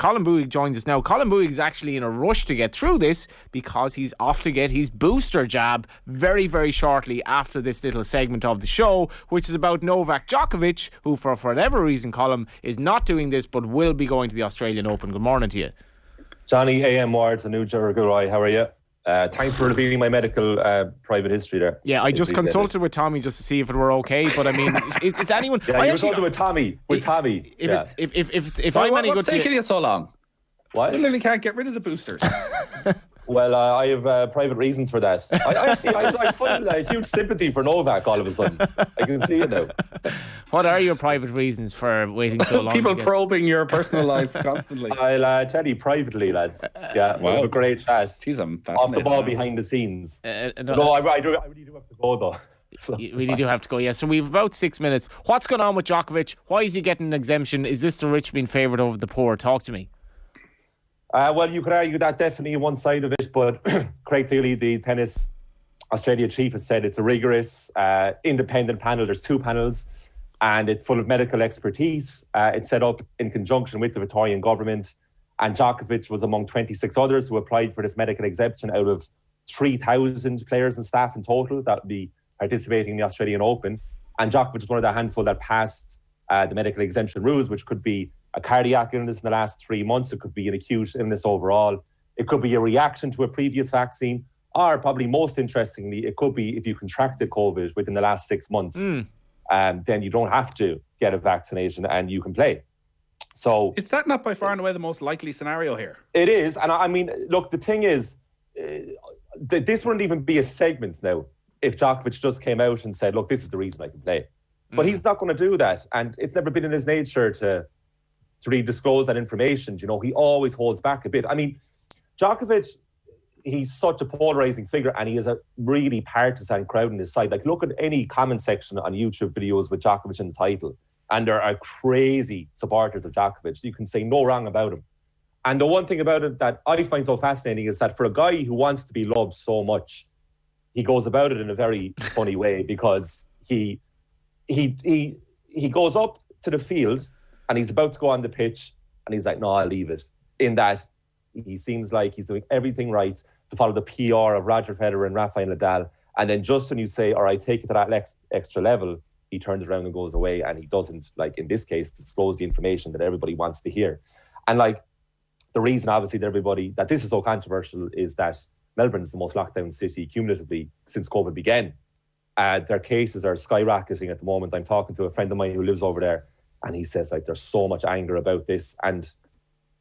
Colm Boohig joins us now. Colm Boohig is actually in a rush to get through this because he's off to get his booster jab very, very shortly after this little segment of the show, which is about Novak Djokovic, who for whatever reason, Colm, is not doing this but will be going to the Australian Open. Good morning to you. Johnny AM Wards, a new Jurguroi. How are you? Thanks for revealing my medical private history there. Yeah, I just consulted with Tommy just to see if it were okay. But I mean, is anyone? Yeah, you consulted with Tommy. If I'm any good, what's taking you so long? What? You literally can't get rid of the boosters. Well, I have private reasons for that. I feel a huge sympathy for Novak all of a sudden. I can see it now. What are your private reasons for waiting so long? People probing your personal life constantly. I'll tell you privately, lads. Yeah, we'll have a great chat. Jeez, I'm fascinated. Off the ball, behind the scenes. No, I really do have to go though. So. You really do have to go, yeah. So we've about 6 minutes. What's going on with Djokovic? Why is he getting an exemption? Is this the rich being favoured over the poor? Talk to me. Well, you could argue that definitely one side of it, but Craig Thiele, the Tennis Australia chief, has said it's a rigorous, independent panel. There's 2 panels, and it's full of medical expertise. It's set up in conjunction with the Victorian government, and Djokovic was among 26 others who applied for this medical exemption out of 3,000 players and staff in total that would be participating in the Australian Open. And Djokovic is one of the handful that passed the medical exemption rules, which could be a cardiac illness in the last 3 months. It could be an acute illness overall. It could be a reaction to a previous vaccine, or probably most interestingly, it could be if you contracted COVID within the last 6 months, then you don't have to get a vaccination and you can play. So is that not by far and away the most likely scenario here? It is. And I mean, look, the thing is, this wouldn't even be a segment now if Djokovic just came out and said, look, this is the reason I can play. But he's not going to do that. And it's never been in his nature to really disclose that information. You know, he always holds back a bit. I mean, Djokovic, he's such a polarizing figure and he has a really partisan crowd on his side. Like, look at any comment section on YouTube videos with Djokovic in the title, and there are crazy supporters of Djokovic. You can say no wrong about him. And the one thing about it that I find so fascinating is that for a guy who wants to be loved so much, he goes about it in a very funny way, because he goes up to the field and he's about to go on the pitch and he's like, no, I'll leave it. In that he seems like he's doing everything right to follow the PR of Roger Federer and Rafael Nadal. And then just when you say, all right, take it to that extra level, he turns around and goes away, and he doesn't, like in this case, disclose the information that everybody wants to hear. And like, the reason obviously that this is so controversial is that Melbourne is the most locked down city cumulatively since COVID began. Their cases are skyrocketing at the moment. I'm talking to a friend of mine who lives over there, and he says, like, there's so much anger about this. And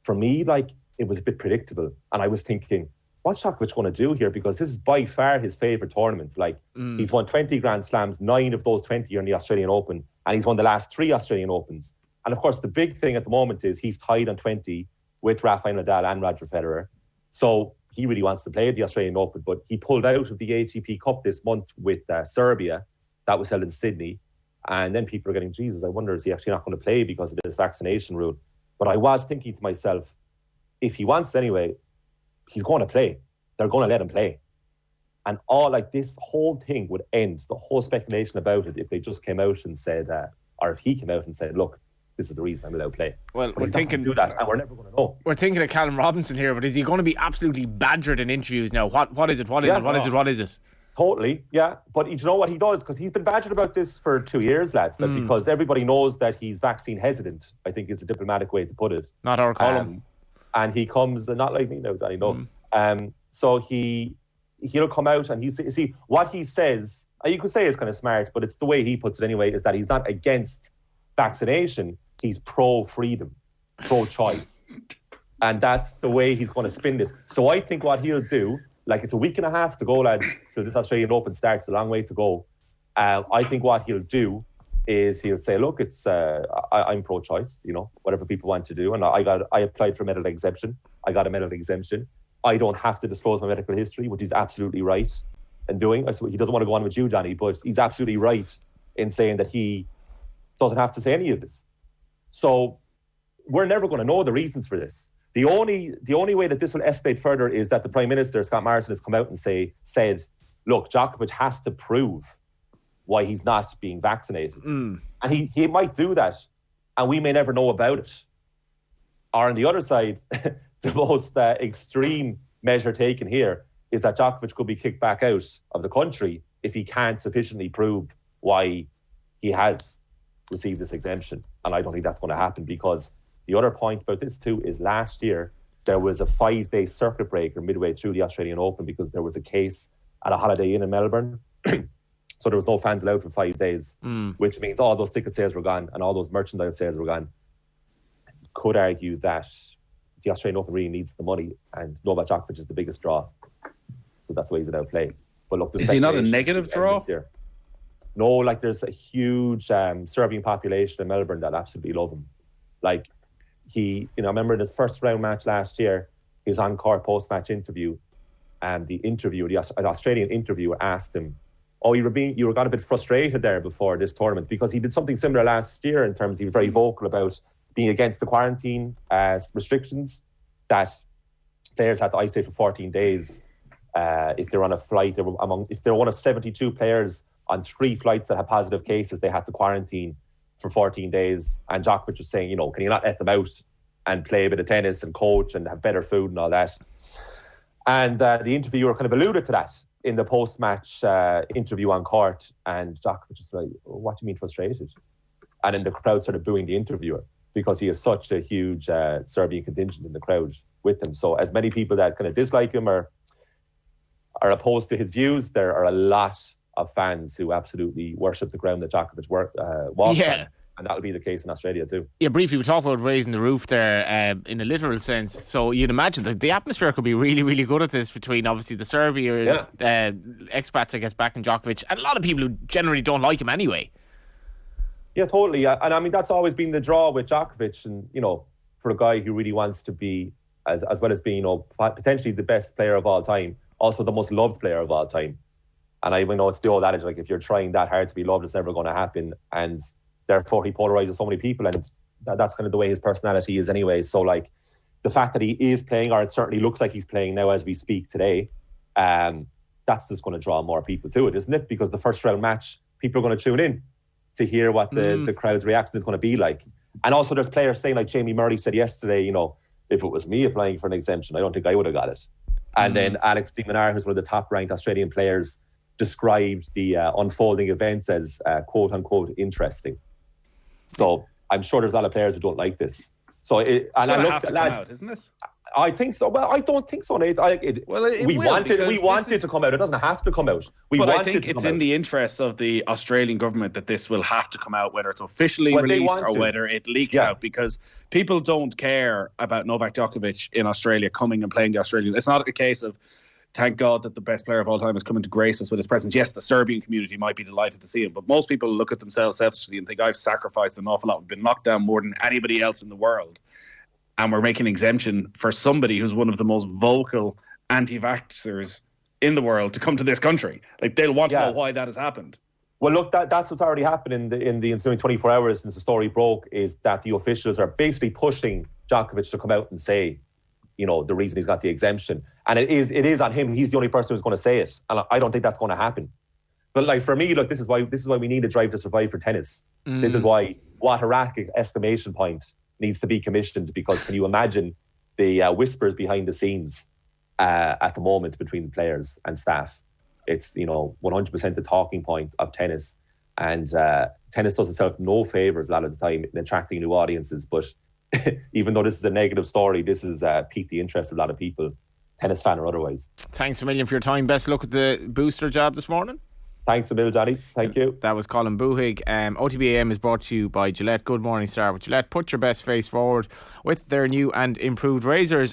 for me, like, it was a bit predictable. And I was thinking, what's Djokovic going to do here? Because this is by far his favourite tournament. Like, he's won 20 Grand Slams, 9 of those 20 are in the Australian Open, and he's won the last 3 Australian Opens. And of course, the big thing at the moment is he's tied on 20 with Rafael Nadal and Roger Federer. So he really wants to play at the Australian Open, but he pulled out of the ATP Cup this month with Serbia. That was held in Sydney. And then people are getting, Jesus, I wonder, is he actually not going to play because of this vaccination rule? But I was thinking to myself, if he wants anyway, he's going to play. They're going to let him play. And all, like, this whole thing would end, the whole speculation about it, if they just came out and said, or if he came out and said, look, this is the reason I'm allowed to play. Well, we're thinking do that, and we're never going to know. We're thinking of Callum Robinson here, but is he going to be absolutely badgered in interviews now? What is it? What is it? Totally, yeah. But you know what he does? Because he's been badgered about this for 2 years, lads. Because everybody knows that he's vaccine hesitant, I think is a diplomatic way to put it. Not our Colm. And he comes, not like me now, I know. So he'll come out and see what he says. You could say it's kind of smart, but it's the way he puts it anyway, is that he's not against vaccination. He's pro-freedom, pro-choice. And that's the way he's going to spin this. So I think what he'll do, like, it's a week and a half to go, lads, till this Australian Open starts, a long way to go. I think what he'll do is he'll say, look, it's I'm pro-choice, you know, whatever people want to do. And I applied for a medical exemption. I got a medical exemption. I don't have to disclose my medical history, which he's absolutely right in doing. So he doesn't want to go on with you, Johnny, but he's absolutely right in saying that he doesn't have to say any of this. So we're never going to know the reasons for this. The only way that this will escalate further is that the Prime Minister, Scott Morrison, has come out and said, look, Djokovic has to prove why he's not being vaccinated. And he might do that, and we may never know about it. Or on the other side, the most extreme measure taken here is that Djokovic could be kicked back out of the country if he can't sufficiently prove why he has received this exemption. And I don't think that's going to happen, because the other point about this too is last year there was a 5-day circuit breaker midway through the Australian Open because there was a case at a Holiday Inn in Melbourne. So there was no fans allowed for 5 days, which means all those ticket sales were gone and all those merchandise sales were gone. Could argue that the Australian Open really needs the money, and Novak Djokovic is the biggest draw. So that's why he's allowed to play. But look, is he not a negative draw? No, like there's a huge Serbian population in Melbourne that absolutely love him. Like I remember in his first round match last year, he was on court post-match interview, and an Australian interviewer asked him, "Oh, you were got a bit frustrated there before this tournament," because he did something similar last year in terms he was very vocal about being against the quarantine restrictions that players had to isolate for 14 days if they're on a flight. If they're one of 72 players on 3 flights that had positive cases, they had to quarantine for 14 days. And Djokovic was saying, can you not let them out and play a bit of tennis and coach and have better food and all that? And the interviewer kind of alluded to that in the post-match interview on court. And Djokovic was like, "What do you mean frustrated?" And then the crowd started booing the interviewer because he has such a huge Serbian contingent in the crowd with him. So as many people that kind of dislike him or are opposed to his views, there are a lot of fans who absolutely worship the ground that Djokovic walked on. And that'll be the case in Australia too. Yeah, briefly, we talked about raising the roof there in a literal sense. So you'd imagine that the atmosphere could be really, really good at this between obviously the Serbian expats, I guess, back in Djokovic, and a lot of people who generally don't like him anyway. Yeah, totally. And I mean, that's always been the draw with Djokovic. And, for a guy who really wants to be, as well as being, potentially the best player of all time, also the most loved player of all time. And I know it's the old adage, like, if you're trying that hard to be loved, it's never going to happen. And therefore, he polarizes so many people. And that's kind of the way his personality is anyway. So, like, the fact that he is playing, or it certainly looks like he's playing now as we speak today, that's just going to draw more people to it, isn't it? Because the first round match, people are going to tune in to hear what the crowd's reaction is going to be like. And also there's players saying, like Jamie Murray said yesterday, if it was me applying for an exemption, I don't think I would have got it. And then Alex de Minaur, who's one of the top-ranked Australian players, described the unfolding events as quote-unquote interesting. So I'm sure there's a lot of players who don't like this. So it's going to have to come out, isn't it? I think so. Well, I don't think so, Nate. We want it to come out. It doesn't have to come out. But I think it's in the interest of the Australian government that this will have to come out, whether it's officially released or whether it leaks out, because people don't care about Novak Djokovic in Australia coming and playing the Australian. It's not a case of, thank God that the best player of all time is coming to grace us with his presence. Yes, the Serbian community might be delighted to see him, but most people look at themselves selfishly and think, I've sacrificed an awful lot. We've been knocked down more than anybody else in the world. And we're making an exemption for somebody who's one of the most vocal anti-vaxxers in the world to come to this country. Like, they'll want to know why that has happened. Well, look, that's what's already happened in the ensuing 24 hours since the story broke, is that the officials are basically pushing Djokovic to come out and say, the reason he's got the exemption. And it is on him. He's the only person who's going to say it. And I don't think that's going to happen. But like, for me, look, this is why we need a drive to survive for tennis. This is why what Iraq exclamation point needs to be commissioned, because can you imagine the whispers behind the scenes at the moment between players and staff? It's 100% the talking point of tennis, and tennis does itself no favours a lot of the time in attracting new audiences. But even though this is a negative story, this has piqued the interest of a lot of people, tennis fan or otherwise. Thanks a million for your time. Best of luck with the booster job this morning. Thanks a million, Johnny. Thank you. That was Colm Boohig. OTB AM is brought to you by Gillette. Good morning, Star with Gillette. Put your best face forward with their new and improved razors.